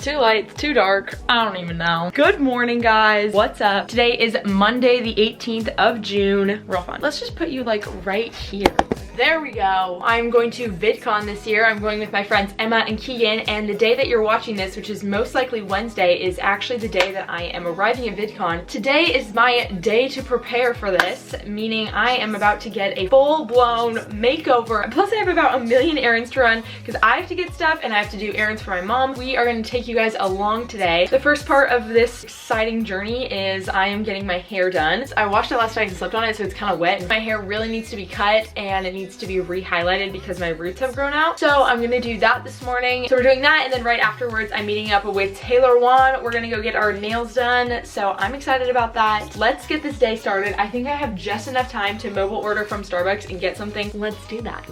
too light, it's too dark. I don't even know. Good morning, guys. What's up? Today is Monday, the 18th of June. Real fun. Let's just put you like right here. There we go. I'm going to VidCon this year. I'm going with my friends Emma and Keegan, and the day that you're watching this, which is most likely Wednesday, is actually the day that I am arriving at VidCon. Today is my day to prepare for this, meaning I am about to get a full-blown makeover. Plus I have about a million errands to run because I have to get stuff and I have to do errands for my mom. We are going to take you guys along today. The first part of this exciting journey is I am getting my hair done. I washed it last night and slept on it, so it's kind of wet. My hair really needs to be cut and it needs to be re-highlighted because my roots have grown out. So I'm gonna do that this morning. So we're doing that, and then right afterwards I'm meeting up with Taylor Wan. We're gonna go get our nails done. So I'm excited about that. Let's get this day started. I think I have just enough time to mobile order from Starbucks and get something. Let's do that.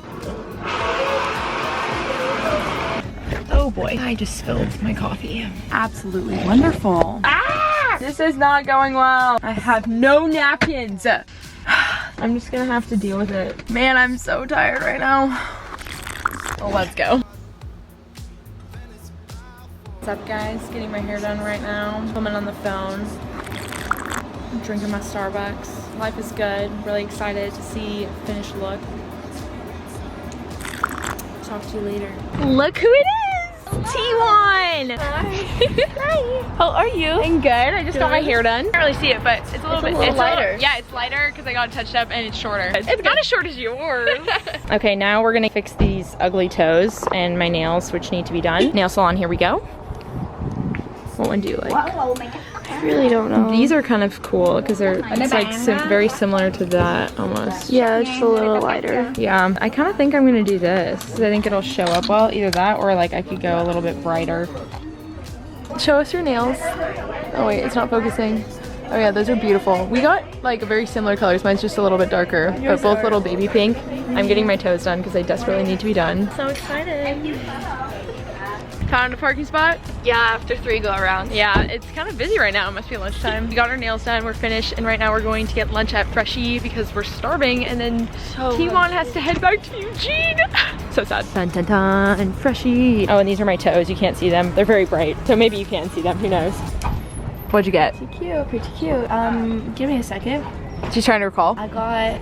Oh boy, I just spilled my coffee. Absolutely wonderful. Ah! This is not going well. I have no napkins. I'm just gonna have to deal with it. Man, I'm so tired right now. Well, let's go. What's up, guys? Getting my hair done right now. I'm on the phone. I'm drinking my Starbucks. Life is good. Really excited to see a finished look. Talk to you later. Look who it is! T1! Hi. How are you? I'm good. I just got my hair done. I can't really see it, but it's a little bit lighter. Yeah, it's lighter because I got it touched up and it's shorter. It's not as short as yours. Okay, now we're gonna fix these ugly toes and my nails, which need to be done. Nail salon, here we go. What one do you like? I really don't know. These are kind of cool because they're like very similar to that almost. Yeah, just a little lighter. Yeah, I kind of think I'm gonna do this. I think it'll show up well, either that or like I could go a little bit brighter. Show us your nails. Oh wait, it's not focusing. Oh yeah, those are beautiful. We got like very similar colors. Mine's just a little bit darker, but both little baby pink. I'm getting my toes done because they desperately need to be done. So excited. Found a parking spot? Yeah, after 3 go-arounds. Yeah, it's kind of busy right now. It must be lunchtime. We got our nails done, we're finished, and right now we're going to get lunch at Freshie because we're starving, and then T1 has to head back to Eugene. So sad. Dun dun dun, Freshie. Oh, and these are my toes. You can't see them. They're very bright, so maybe you can see them. Who knows? What'd you get? Pretty cute, pretty cute. Give me a second. She's trying to recall. I got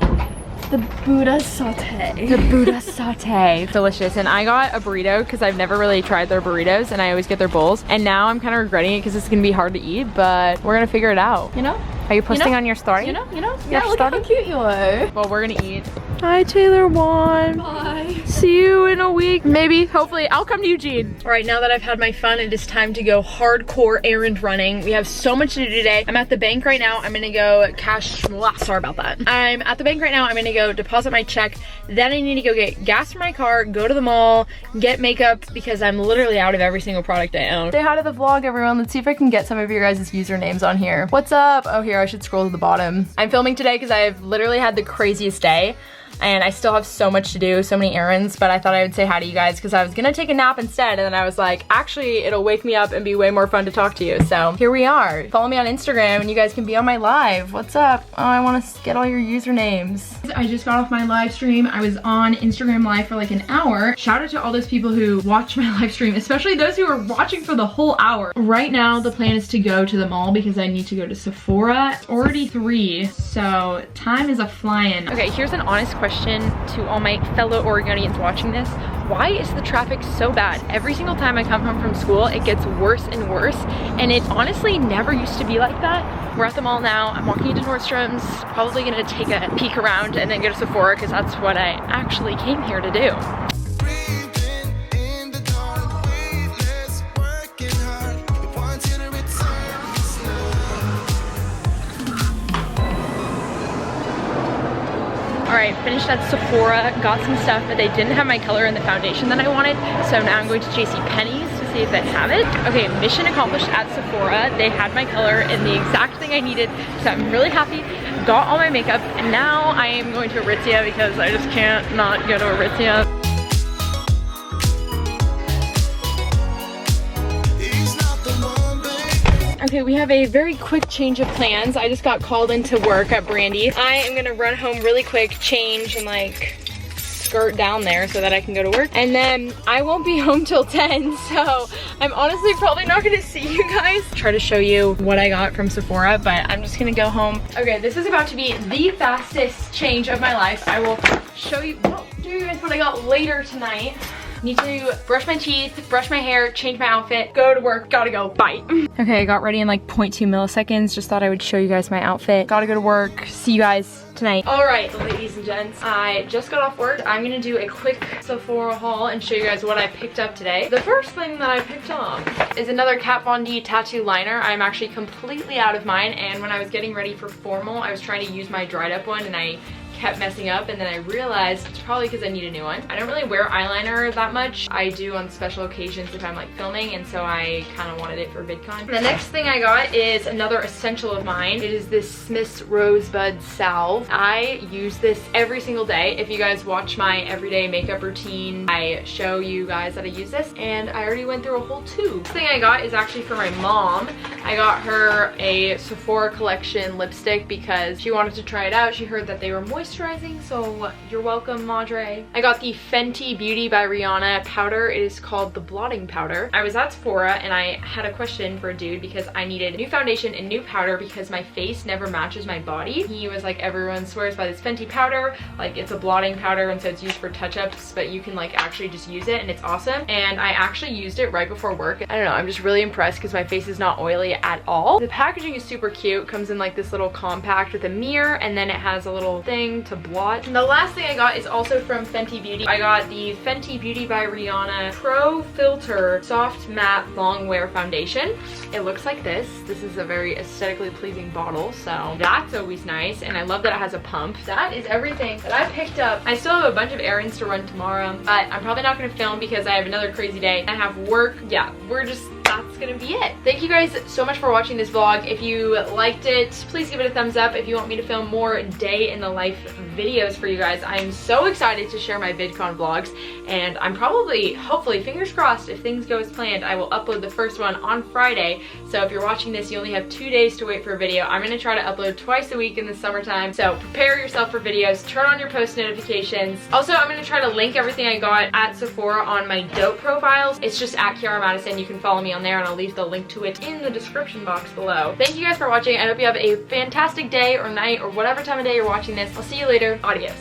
the Buddha saute. The Buddha saute. Delicious. And I got a burrito because I've never really tried their burritos and I always get their bowls. And now I'm kind of regretting it because it's going to be hard to eat, but we're going to figure it out. You know? Are you posting on your story? You know? Yeah, look how cute you are. Well, we're going to eat. Hi, Taylor Wan. Bye. See you in a week. Maybe, hopefully, I'll come to Eugene. All right, now that I've had my fun, it is time to go hardcore errand running. We have so much to do today. I'm at the bank right now. I'm gonna go sorry about that. I'm at the bank right now. I'm gonna go deposit my check. Then I need to go get gas for my car, go to the mall, get makeup because I'm literally out of every single product I own. Say hi to the vlog, everyone. Let's see if I can get some of your guys' usernames on here. What's up? Oh, here, I should scroll to the bottom. I'm filming today because I've literally had the craziest day. And I still have so much to do, so many errands, but I thought I would say hi to you guys because I was gonna take a nap instead, and then I was like, actually, it'll wake me up and be way more fun to talk to you. So here we are. Follow me on Instagram and you guys can be on my live. What's up? Oh, I wanna get all your usernames. I just got off my live stream. I was on Instagram live for like an hour. Shout out to all those people who watched my live stream, especially those who are watching for the whole hour. Right now, the plan is to go to the mall because I need to go to Sephora. It's already 3, so time is a-flying. Okay, here's an honest question to all my fellow Oregonians watching this. Why is the traffic so bad? Every single time I come home from school, it gets worse and worse, and it honestly never used to be like that. We're at the mall now. I'm walking into Nordstrom's, probably gonna take a peek around and then go to Sephora because that's what I actually came here to do. All right, finished at Sephora, got some stuff, but they didn't have my color in the foundation that I wanted, so now I'm going to JCPenney's to see if they have it. Okay, mission accomplished at Sephora. They had my color and the exact thing I needed, so I'm really happy. Got all my makeup, and now I am going to Aritzia because I just can't not go to Aritzia. Okay, we have a very quick change of plans. I just got called into work at Brandy. I am gonna run home really quick, change, and like skirt down there so that I can go to work. And then I won't be home till 10, so I'm honestly probably not gonna see you guys. Try to show you what I got from Sephora, but I'm just gonna go home. Okay, this is about to be the fastest change of my life. I will show you, what I got later tonight. Need to brush my teeth, brush my hair, change my outfit, go to work, gotta go, bye. Okay, I got ready in like 0.2 milliseconds. Just thought I would show you guys my outfit. Gotta go to work, see you guys tonight. All right, ladies and gents, I just got off work. I'm gonna do a quick Sephora haul and show you guys what I picked up today. The first thing that I picked up is another Kat Von D tattoo liner. I'm actually completely out of mine, and when I was getting ready for formal, I was trying to use my dried up one and I kept messing up, and then I realized it's probably because I need a new one. I don't really wear eyeliner that much. I do on special occasions if I'm like filming, and so I kind of wanted it for VidCon. The next thing I got is another essential of mine. It is this Smith's Rosebud Salve. I use this every single day. If you guys watch my everyday makeup routine, I show you guys that I use this, and I already went through a whole tube. This thing I got is actually for my mom. I got her a Sephora collection lipstick because she wanted to try it out. She heard that they were moisturizing, so you're welcome, Madre. I got the Fenty Beauty by Rihanna powder. It is called the blotting powder. I was at Sephora and I had a question for a dude because I needed new foundation and new powder because my face never matches my body. He was like, everyone swears by this Fenty powder, like it's a blotting powder, and so it's used for touch-ups, but you can like actually just use it and it's awesome. And I actually used it right before work. I don't know, I'm just really impressed because my face is not oily at all. The packaging is super cute. Comes in like this little compact with a mirror, and then it has a little thing to blot. And the last thing I got is also from Fenty Beauty. I got the Fenty Beauty by Rihanna Pro Filter Soft Matte Long Wear Foundation. It looks like this. This is a very aesthetically pleasing bottle, so that's always nice. And I love that it has a pump. That is everything that I picked up. I still have a bunch of errands to run tomorrow, but I'm probably not gonna film because I have another crazy day. I have work. Yeah, that's gonna be it. Thank you guys so much for watching this vlog. If you liked it, please give it a thumbs up. If you want me to film more day in the life videos for you guys, I'm so excited to share my VidCon vlogs, and I'm probably, hopefully, fingers crossed, if things go as planned, I will upload the first one on Friday. So if you're watching this, you only have 2 days to wait for a video. I'm gonna try to upload twice a week in the summertime, so prepare yourself for videos, turn on your post notifications. Also, I'm gonna try to link everything I got at Sephora on my dope profiles. It's just at Kiara Madisen. You can follow me on there, and I'll leave the link to it in the description box below. Thank you guys for watching. I hope you have a fantastic day or night or whatever time of day you're watching this. I'll see you later. Adios.